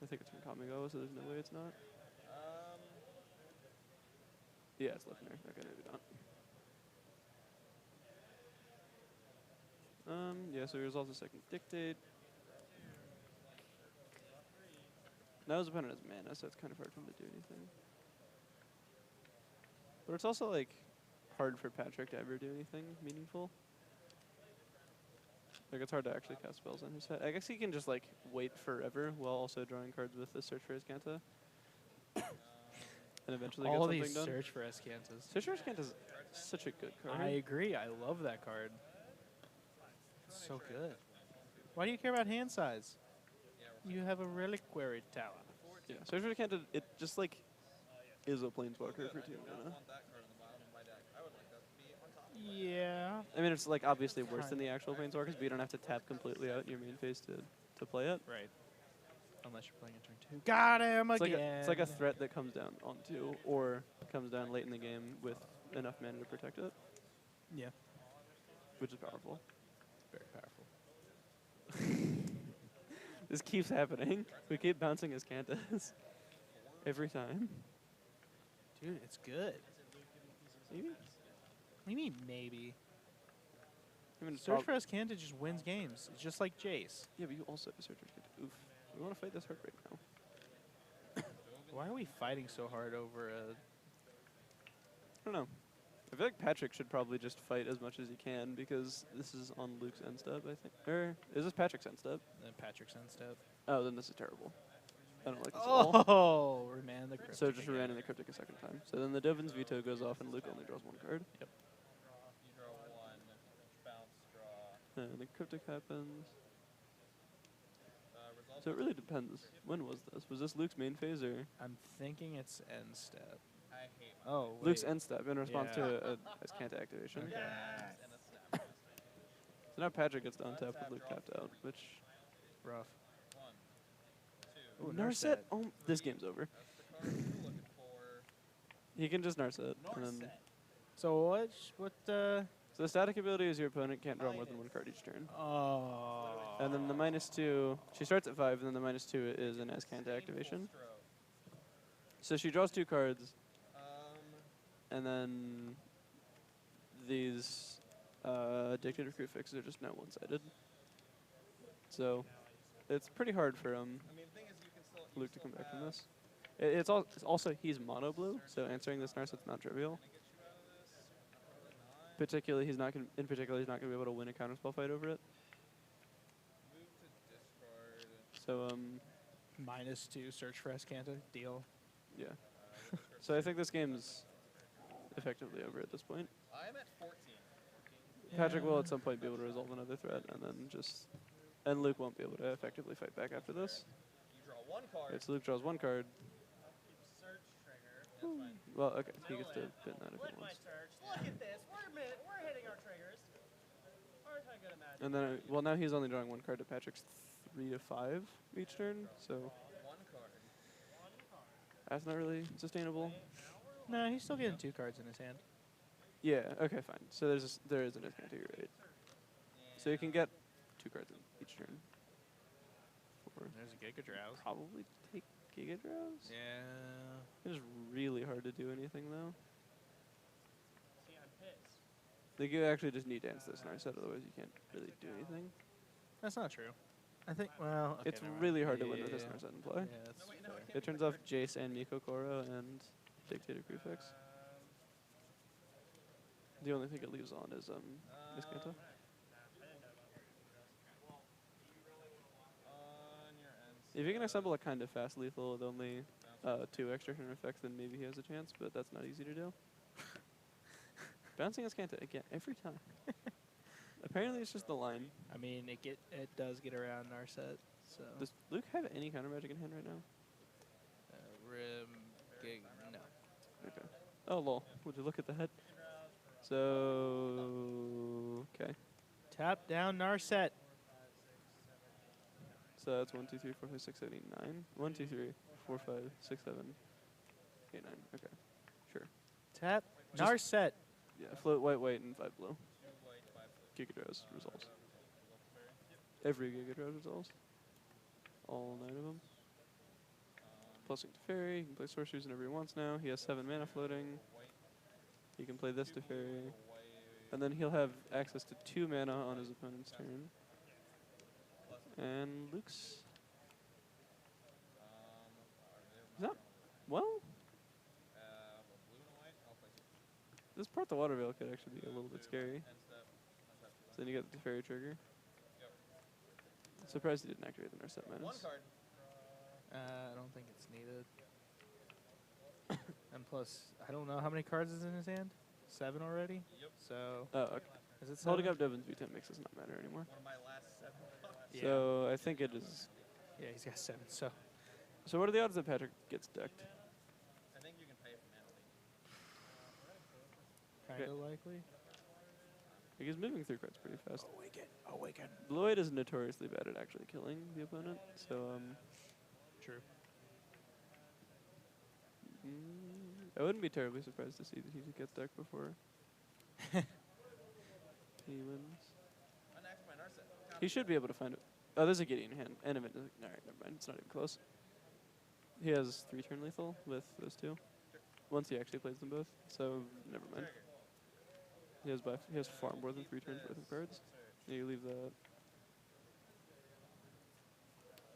Speaker 2: I think it's from Kamigawa, so there's no way it's not.
Speaker 3: Um.
Speaker 2: Yeah, it's legendary. Okay, maybe not. Yeah, so he resolves a second dictate. Now his opponent has mana, so it's kind of hard for him to do anything. But it's also like hard for Patrick to ever do anything meaningful. Like it's hard to actually cast spells on his head. I guess he can just like wait forever while also drawing cards with the Search for Azcanta. And eventually
Speaker 1: All
Speaker 2: get
Speaker 1: these
Speaker 2: something done.
Speaker 1: search for Escantas.
Speaker 2: Search for Azcanta is such a good card.
Speaker 1: I agree. I love that card. It's so good. Why do you care about hand size? You have a reliquary tower.
Speaker 2: Yeah, Search for Azcanta, it just like is a planeswalker for 2
Speaker 3: I
Speaker 2: mana.
Speaker 3: want that card on the bottom of my deck. I would like that to be on top.
Speaker 1: Yeah.
Speaker 2: I mean, it's like obviously worse than the actual planeswalkers, but you don't have to tap completely out your main phase to play it.
Speaker 1: Right. Unless you're playing a turn 2. Got him
Speaker 2: It's like,
Speaker 1: again.
Speaker 2: it's like a threat that comes down on 2, or comes down late in the game with enough mana to protect it,
Speaker 1: Yeah.
Speaker 2: which is powerful.
Speaker 1: Very powerful.
Speaker 2: This keeps happening. We keep bouncing as Cantas every time.
Speaker 1: Dude, it's good.
Speaker 2: Maybe?
Speaker 1: What do you mean, maybe?
Speaker 2: I mean, it's
Speaker 1: Search for Escanta just wins games. It's just like Jace.
Speaker 2: yeah, but you also have a Search for Azcanta. Oof. We want to fight this hard right now.
Speaker 1: Why are we fighting so hard over a...
Speaker 2: I don't know. I feel like Patrick should probably just fight as much as he can because this is on Luke's end step, I think. Or is this Patrick's end step?
Speaker 1: Patrick's end step?
Speaker 2: Oh, then this is terrible. I don't like this at all.
Speaker 1: Oh, remand the cryptic.
Speaker 2: So just
Speaker 1: again.
Speaker 2: remanding the Cryptic a second time. So then the Dovin's Veto goes off and Luke only draws 1 card.
Speaker 3: You draw 1. Bounce, draw.
Speaker 2: And the Cryptic happens.
Speaker 3: Resolve.
Speaker 2: So it really depends. When was this? Was this Luke's main phase or
Speaker 1: I'm thinking it's end step.
Speaker 3: I hate my
Speaker 1: Oh, wait.
Speaker 2: Luke's end step in response
Speaker 1: Yeah.
Speaker 2: to a Azcanta activation?
Speaker 1: Okay.
Speaker 3: and a snap.
Speaker 2: So now Patrick gets down tapped with Luke tapped out, which...
Speaker 1: Rough.
Speaker 3: 1, 2.
Speaker 1: Ooh,
Speaker 2: Narset?
Speaker 1: Narset.
Speaker 2: Oh, this game's over.
Speaker 3: That's the card you're looking for.
Speaker 2: He can just Narset. And then,
Speaker 1: So what,
Speaker 2: so the static ability is your opponent can't draw more than 1 card each turn.
Speaker 1: Oh.
Speaker 2: And then the -2, she starts at 5, and then the -2 is an Azcanta activation. So she draws 2 cards, and then these Dictated Recruit fixes are just now one-sided. So it's pretty hard for
Speaker 3: I mean, the thing is, you can still. you
Speaker 2: Luke to
Speaker 3: still
Speaker 2: come back from
Speaker 3: have-
Speaker 2: this. It's also he's mono blue, so answering this Narset's not trivial.
Speaker 3: Gonna get you out of this? Probably not.
Speaker 2: Particularly, he's not gonna be able to win a counterspell fight over it.
Speaker 3: Move to discard.
Speaker 2: So
Speaker 1: -2 search for Escanta deal.
Speaker 2: yeah. So I think this game's effectively over at this point.
Speaker 3: I'm at 14.
Speaker 2: Patrick will at some point be able to resolve another threat, and then and Luke won't be able to effectively fight back after this.
Speaker 3: You draw one card.
Speaker 2: Right, so Luke draws one card.
Speaker 4: Search trigger.
Speaker 3: That's fine.
Speaker 2: Well, okay, he gets to pin that if
Speaker 4: Lit
Speaker 2: he
Speaker 4: my
Speaker 2: wants.
Speaker 4: search. Look at this. We're hitting our triggers. Aren't I good at magic?
Speaker 2: And then, well, now he's only drawing one card to Patrick's 3 to 5 each turn, so
Speaker 3: One card.
Speaker 2: that's not really sustainable.
Speaker 1: No, he's still getting 2 cards in his hand.
Speaker 2: Yeah, okay, fine. So there is a discount here, right? So you can get 2 cards in each turn. Or
Speaker 1: There's a Giga Drowse.
Speaker 2: probably take Giga Drowse.
Speaker 1: Yeah.
Speaker 2: It is really hard to do anything, though.
Speaker 4: See, I'm pissed.
Speaker 2: Like, you actually just need to dance this Narset, otherwise you can't really do anything.
Speaker 1: That's not true. I think, well, okay,
Speaker 2: It's
Speaker 1: never mind.
Speaker 2: really hard to win with this
Speaker 1: Yeah.
Speaker 2: Narset in play.
Speaker 1: Yeah, that's
Speaker 3: wait, no,
Speaker 1: fair.
Speaker 3: I can't.
Speaker 2: It turns off Jace and Miko Koro and Dictator Prefix. The only thing it leaves on is Miscanto.
Speaker 3: On your ends.
Speaker 2: If you can assemble a kind of fast lethal with only 2 extra turn effects, then maybe he has a chance, but that's not easy to do. Bouncing Miscanto again every time. Apparently it's just the line.
Speaker 1: I mean, it does get around Narset, so.
Speaker 2: Does Luke have any counter magic in hand right now?
Speaker 1: Rim, Gig, no.
Speaker 2: Okay. Oh lol. Would you look at that? So okay.
Speaker 1: Tap down Narset.
Speaker 2: So that's 1, 2, 3, 4, 5, 6, 7, 8, 9. 1, 2, 3, 4, 5, 6, 7, 8, 9. Okay. Sure.
Speaker 1: Tap
Speaker 2: Just-
Speaker 1: Narset.
Speaker 2: Yeah, float white, and 5 blue.
Speaker 3: 2 white, 5 blue.
Speaker 2: Giga Drowse resolves. Every Giga Drowse resolves. All 9 of them. Plusing to Fairy. He can play sorceries whenever he wants now. He has 7 mana floating. He can play this to Fairy. And then he'll have access to 2 mana on his opponent's turn. And Luke's. Is that. Well,
Speaker 3: Blue and a white. I'll place it.
Speaker 2: this part the Water Veil could actually be a little bit scary.
Speaker 3: End step.
Speaker 2: So then you get the Fairy trigger. Surprised he didn't activate the Narset
Speaker 3: One
Speaker 2: Menace.
Speaker 3: card.
Speaker 1: I don't think it's needed. And plus, I don't know how many cards is in his hand. 7 already.
Speaker 3: Yep.
Speaker 1: So
Speaker 2: Oh, okay.
Speaker 1: is it
Speaker 2: Holding
Speaker 1: 7?
Speaker 2: up Devin's V10 makes this not matter anymore.
Speaker 3: One of my last 7 cards.
Speaker 1: Yeah.
Speaker 2: So I think it is.
Speaker 1: Yeah, he's got 7. So
Speaker 2: So what are the odds that Patrick gets decked?
Speaker 3: I think you can pay for mana leak.
Speaker 1: kind of likely.
Speaker 2: Like he's moving through cards pretty fast.
Speaker 1: Awaken.
Speaker 2: Lloyd is notoriously bad at actually killing the opponent, so
Speaker 1: True.
Speaker 2: I wouldn't be terribly surprised to see that he gets decked before he wins.
Speaker 3: Unactive my Narset.
Speaker 2: He should be able to find it. Oh, there's a Gideon hand. And a Alright, never mind. It's not even close. He has 3 turn lethal with those 2. Once he actually plays them both, so never mind. He has far more than 3 turns worth of cards. Yeah, you leave that.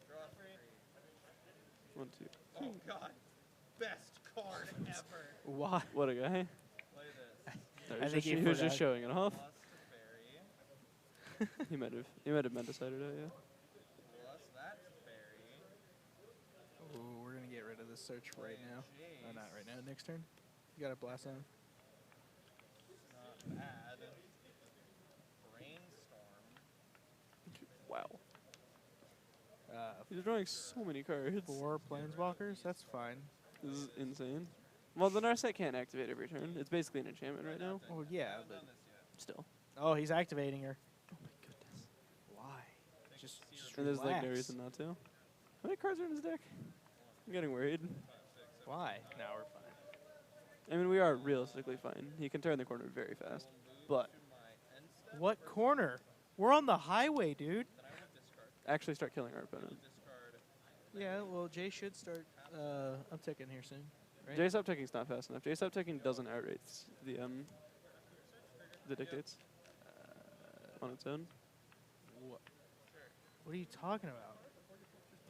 Speaker 3: Draw 3.
Speaker 2: 1, 2.
Speaker 3: Oh god. Best card ever.
Speaker 1: Why?
Speaker 2: What a guy.
Speaker 3: Play this.
Speaker 2: No,
Speaker 1: I think
Speaker 2: he
Speaker 1: he
Speaker 2: was just
Speaker 1: forgot.
Speaker 2: showing it off.
Speaker 3: Plus to Fairy.
Speaker 2: He might have meant to side it out, yeah.
Speaker 3: Plus that to Fairy.
Speaker 1: Ooh, we're gonna get rid of this search right now. Oh, not right now. Next turn. You got a blast on.
Speaker 3: Not bad. Brainstorm.
Speaker 2: Wow. He's drawing so many cards.
Speaker 1: 4 planeswalkers. That's fine.
Speaker 2: This is insane. Well, the Narset can't activate every turn. It's basically an enchantment right now.
Speaker 1: Oh yeah,
Speaker 3: Haven't
Speaker 1: but
Speaker 3: done this yet.
Speaker 2: Still.
Speaker 1: oh, he's activating her.
Speaker 2: Oh my goodness.
Speaker 1: Why? Just
Speaker 2: And there's like no
Speaker 1: relax.
Speaker 2: reason not to. How many cards are in his deck? I'm getting worried.
Speaker 1: Why? Now we're fine.
Speaker 2: I mean, we are realistically fine. He can turn the corner very fast. But
Speaker 3: To my end step.
Speaker 1: What corner? We're on the highway, dude.
Speaker 3: Then I will discard.
Speaker 2: actually start killing our opponent.
Speaker 3: Discard.
Speaker 1: Yeah, well, Jay should start upticking here soon, right?
Speaker 2: Jace uptaking not fast enough. Jace uptaking doesn't outrate the dictates on its own.
Speaker 1: What are you talking about?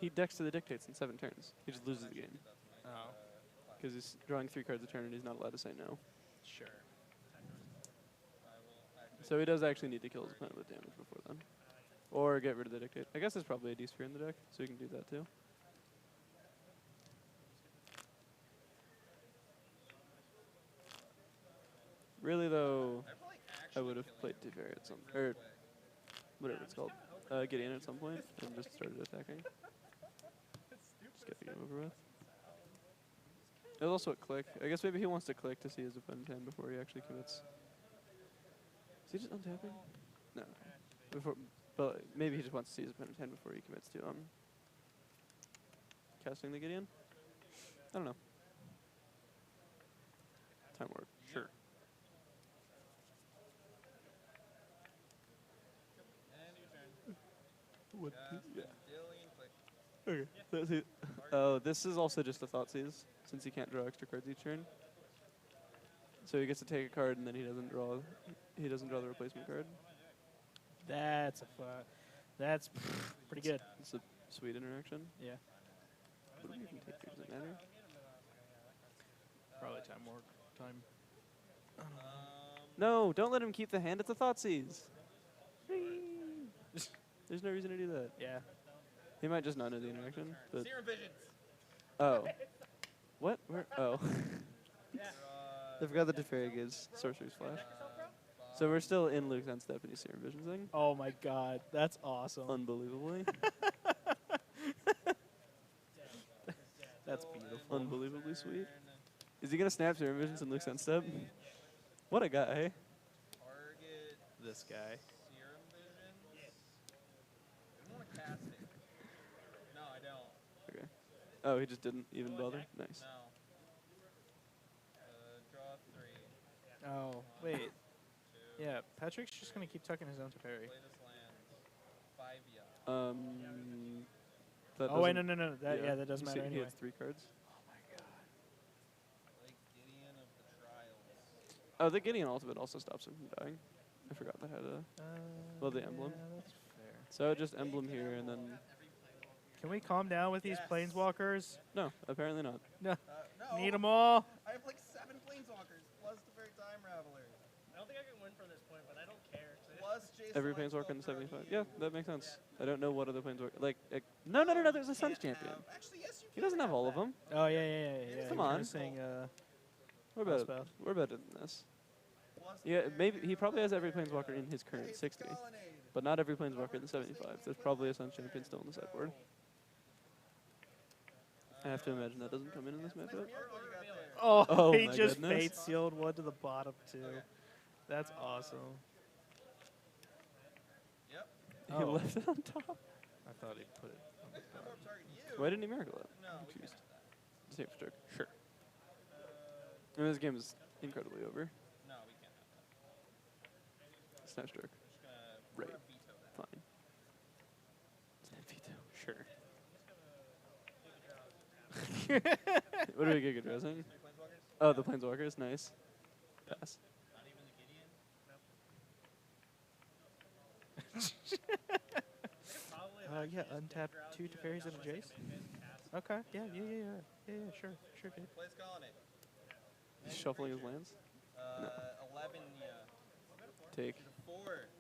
Speaker 2: He decks to the dictates in 7 turns. He just loses the game
Speaker 1: Oh,
Speaker 2: because he's drawing 3 cards a turn and he's not allowed to say no.
Speaker 1: sure.
Speaker 2: So he does actually need to kill his opponent with damage before then, or get rid of the dictate. I guess there's probably a D-sphere in the deck, so he can do that too. Really though,
Speaker 3: I feel like
Speaker 2: I
Speaker 3: actually
Speaker 2: would have
Speaker 3: killing
Speaker 2: played
Speaker 3: him
Speaker 2: Teferi at some
Speaker 3: real
Speaker 2: or
Speaker 3: quick.
Speaker 2: whatever it's called, Gideon at some point, and just started attacking. Just get the game over with. It was also a click. I guess maybe he wants to click to see his opponent's hand before he actually commits. Is he just untapping? No. Before, but maybe he just wants to see his opponent's hand before he commits to casting the Gideon. I don't know. Time warp. Sure.
Speaker 3: And your turn.
Speaker 2: What?
Speaker 3: Cast
Speaker 2: Yeah.
Speaker 3: Dillion click.
Speaker 2: Okay. That's it. Oh, this is also just a Thoughtseize, since he can't draw extra cards each turn. So he gets to take a card and then he doesn't draw. He doesn't draw the replacement card.
Speaker 1: That's a fun. That's pretty good.
Speaker 2: It's a sweet interaction.
Speaker 1: Yeah.
Speaker 2: What do we even take here? Does it matter?
Speaker 1: Probably time work. Time.
Speaker 2: No, don't let him keep the hand. It's a Thoughtseize. There's no reason to do that.
Speaker 1: Yeah.
Speaker 2: He might just not know the interaction. But
Speaker 3: Serum Visions.
Speaker 2: oh, what? Where? Oh,
Speaker 3: Draw.
Speaker 2: I forgot that Teferi gives Sorcerer's Flash. So we're still in Luke's on step and he's Serum Vision thing.
Speaker 1: Oh my God, that's awesome.
Speaker 2: Unbelievably.
Speaker 1: That's beautiful.
Speaker 2: Unbelievably sweet. Is he gonna snap Serum Visions and Luke's on step? What a guy.
Speaker 3: Target
Speaker 1: This guy.
Speaker 3: Serum Visions. I want to cast it. No, I don't.
Speaker 2: Okay. Oh, he just didn't even bother? Nice.
Speaker 3: No. Draw 3.
Speaker 1: Oh wait.
Speaker 3: 2.
Speaker 1: Yeah, Patrick's just gonna keep tucking his own Teferi.
Speaker 3: Play this land. 5
Speaker 2: That
Speaker 1: Oh wait, no,
Speaker 2: doesn't-
Speaker 1: no, no. That yeah, that doesn't
Speaker 2: you see
Speaker 1: matter
Speaker 2: He
Speaker 1: anyway.
Speaker 2: has 3 cards.
Speaker 1: Oh my God.
Speaker 3: Like Gideon of the Trials.
Speaker 2: Oh, the Gideon ultimate also stops him from dying. I forgot that had a. Well, the emblem.
Speaker 1: Yeah, that's fair.
Speaker 2: So just emblem here and then.
Speaker 1: Can we calm down with these
Speaker 3: Yes.
Speaker 1: planeswalkers?
Speaker 2: No, apparently not.
Speaker 1: No.
Speaker 3: No.
Speaker 1: Need them all.
Speaker 3: I have like 7 Planeswalkers plus the Very Time Raveler.
Speaker 4: I don't think I can win from this point, but I don't care.
Speaker 3: Plus Jason.
Speaker 2: Every planeswalker in the 75. Yeah, that makes sense. I don't know what other planeswalker. Like, no, there's a Suns champion.
Speaker 3: Actually, yes, you
Speaker 2: He
Speaker 3: can
Speaker 2: doesn't have all of them.
Speaker 1: Oh yeah.
Speaker 2: Come
Speaker 1: You're
Speaker 2: on.
Speaker 1: missing,
Speaker 2: We're better.
Speaker 1: Elspeth.
Speaker 2: We're better than this.
Speaker 3: Plus
Speaker 2: Yeah,
Speaker 3: the
Speaker 2: maybe
Speaker 3: Very
Speaker 2: he probably has every
Speaker 3: Time
Speaker 2: planeswalker in his
Speaker 3: Raveler.
Speaker 2: current
Speaker 3: Hey,
Speaker 2: 60,
Speaker 3: Colonnade.
Speaker 2: but not every planeswalker in the 75. There's probably a Suns champion still on the sideboard. I have to imagine that doesn't come in this
Speaker 3: Nice
Speaker 2: matchup.
Speaker 3: miracle you got there.
Speaker 1: Oh,
Speaker 2: Oh
Speaker 1: he
Speaker 2: my
Speaker 1: just
Speaker 2: goodness.
Speaker 1: fate sealed one to the bottom too. That's awesome.
Speaker 3: Yep.
Speaker 2: He
Speaker 1: Oh.
Speaker 2: left it on top.
Speaker 1: I thought he put it on the
Speaker 3: Number
Speaker 1: bottom.
Speaker 3: of target you.
Speaker 2: Why didn't he miracle it?
Speaker 3: No,
Speaker 2: I'm
Speaker 3: we can't
Speaker 2: confused.
Speaker 3: have that.
Speaker 2: Safe stroke. Sure. I mean, this game is incredibly over.
Speaker 3: No, we can't have that.
Speaker 2: Snap stroke.
Speaker 3: We're just gonna,
Speaker 2: Right.
Speaker 3: we're gonna veto that.
Speaker 2: Fine. Snap veto. Sure. What are we Giga addressing?
Speaker 3: 3 Planeswalkers?
Speaker 2: Oh, the planeswalkers. Nice. Pass.
Speaker 3: Not even the Gideon?
Speaker 1: Yeah, untap 2 Teferis and a Jace. Okay, yeah, sure, dude.
Speaker 3: Plays Colonnade.
Speaker 2: He's shuffling his lands.
Speaker 3: 11, yeah.
Speaker 2: Take
Speaker 3: 4.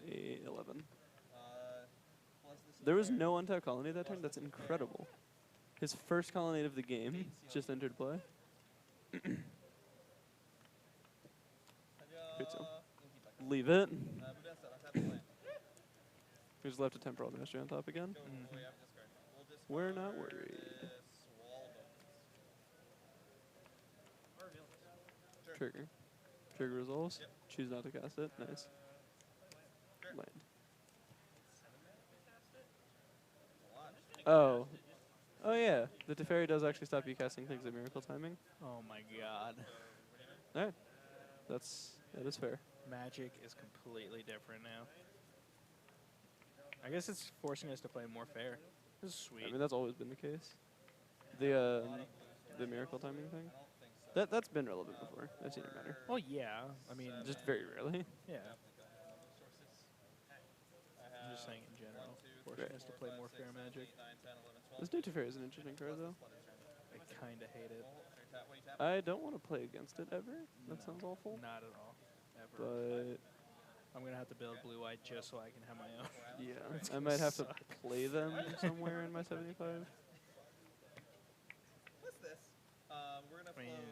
Speaker 2: a 11.
Speaker 3: Plus this
Speaker 2: There was
Speaker 3: card.
Speaker 2: no untapped colony that turn. That's incredible. His first colonnade of the game just entered play. Great sale. Leave it.
Speaker 3: Budessa, untap the land.
Speaker 2: We just left a temporal mastery on top again.
Speaker 3: Go, we have discard. We'll discard
Speaker 2: We're not worried.
Speaker 3: this Waldo. Sure.
Speaker 2: Trigger. Trigger resolves.
Speaker 3: Yep.
Speaker 2: Choose not to cast it. Nice.
Speaker 3: Sure.
Speaker 2: Land.
Speaker 3: A lot.
Speaker 2: Oh. Oh yeah. The Teferi does actually stop you casting things at miracle timing.
Speaker 1: Oh my God.
Speaker 2: Alright. That is fair.
Speaker 1: Magic is completely different now. I guess it's forcing us to play more fair. This is sweet.
Speaker 2: I mean that's always been the case. The miracle timing thing.
Speaker 3: I don't think so.
Speaker 2: That's been relevant before. I've seen it matter.
Speaker 1: Well, yeah. I mean,
Speaker 2: Just very rarely.
Speaker 1: yeah.
Speaker 3: Sources.
Speaker 1: I'm just saying in general.
Speaker 3: 1, 2,
Speaker 1: Forcing
Speaker 2: Right.
Speaker 1: us to play more fair Magic.
Speaker 3: 9, 10, 11, 12.
Speaker 2: This new Teferi is an interesting card though.
Speaker 1: I kind of hate it.
Speaker 3: What do you tap?
Speaker 2: I don't want to play against it ever. That sounds awful.
Speaker 1: Not at all. Ever.
Speaker 2: But
Speaker 1: I'm going to have to build blue-white just so I can have my own.
Speaker 2: yeah,
Speaker 1: It's
Speaker 2: I
Speaker 1: gonna
Speaker 2: might have to
Speaker 1: suck.
Speaker 2: play them somewhere in my 75.
Speaker 3: What's this? We're gonna
Speaker 1: I mean,
Speaker 3: float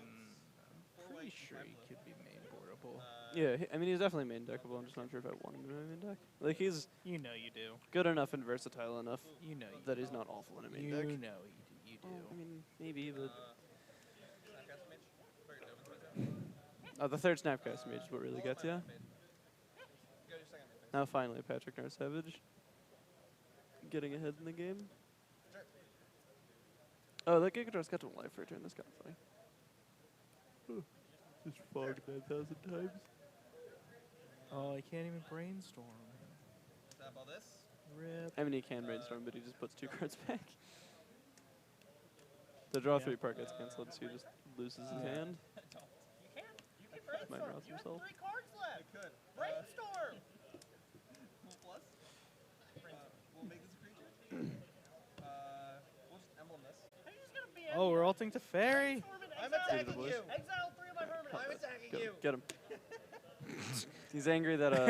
Speaker 1: I'm
Speaker 3: 4
Speaker 1: pretty
Speaker 3: white
Speaker 1: sure he could be main boardable.
Speaker 2: Yeah, I mean, he's definitely main deckable. I'm just not sure if I want him in my main deck. Like, he's
Speaker 1: You know you do.
Speaker 2: good enough and versatile enough
Speaker 1: You know you
Speaker 2: that
Speaker 1: do.
Speaker 2: he's not awful in a main
Speaker 1: You
Speaker 2: deck.
Speaker 1: know you do.
Speaker 2: Well, I mean, maybe, but
Speaker 3: Snapcast mage. Fucking open space out.
Speaker 2: the third Snapcast mage is what really gets you.
Speaker 3: Go your second mage.
Speaker 2: Now finally, Patrick Narsavage getting ahead in the game.
Speaker 3: Sure.
Speaker 2: Oh, that Gigador's got to life for a turn. That's kind of funny. Just fogged 9,000 times.
Speaker 1: Oh, he can't even brainstorm.
Speaker 3: Tap all this.
Speaker 1: Rip.
Speaker 2: I mean, he can brainstorm, but he just puts 2 cards back. The draw
Speaker 1: Yeah.
Speaker 2: 3 part gets cancelled, so he just loses his
Speaker 1: Yeah.
Speaker 2: hand.
Speaker 4: You can brainstorm.
Speaker 2: mouth
Speaker 4: You have
Speaker 2: himself.
Speaker 4: 3 cards
Speaker 3: I
Speaker 4: left.
Speaker 3: could.
Speaker 4: Brainstorm.
Speaker 3: Well, plus. We'll make this a creature. We'll just emblem this.
Speaker 4: Are you just gonna be
Speaker 1: Oh, we're ulting to fairy.
Speaker 4: brainstorm and
Speaker 3: I'm
Speaker 4: exile-
Speaker 3: attacking
Speaker 2: boys.
Speaker 3: you.
Speaker 4: Exile 3 of my hermits.
Speaker 3: I'm attacking
Speaker 2: Get
Speaker 3: you.
Speaker 2: him. Get him. He's angry that